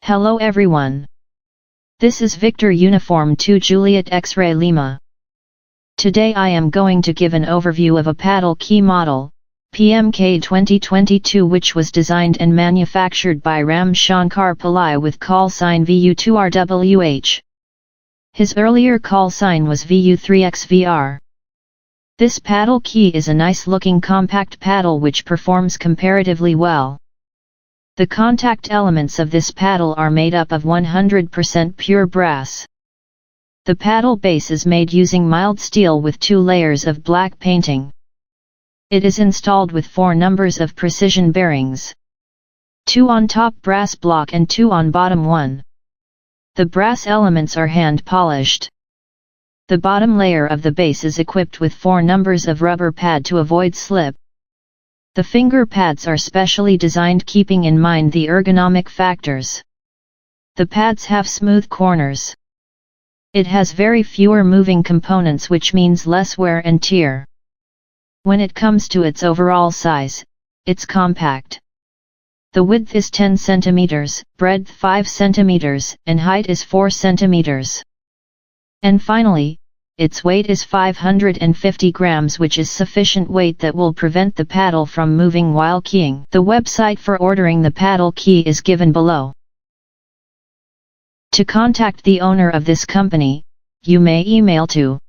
Hello everyone. This is Victor Uniform 2 Juliet X-Ray Lima. Today I am going to give an overview of a paddle key model, PMK 2022, which was designed and manufactured by Ram Shankar Pillai with call sign VU2RWH. His earlier call sign was VU3XVR. This paddle key is a nice looking compact paddle which performs comparatively well. The contact elements of this paddle are made up of 100% pure brass. The paddle base is made using mild steel with 2 layers of black painting. It is installed with 4 numbers of precision bearings. 2 on top brass block and 2 on bottom one. The brass elements are hand polished. The bottom layer of the base is equipped with 4 numbers of rubber pad to avoid slip. The finger pads are specially designed keeping in mind the ergonomic factors. The pads have smooth corners. It has very fewer moving components, which means less wear and tear. When it comes to its overall size, it's compact. The width is 10 cm, breadth 5 cm, and height is 4 cm. And finally, its weight is 550 grams, which is sufficient weight that will prevent the paddle from moving while keying. The website for ordering the paddle key is given below. To contact the owner of this company, you may email to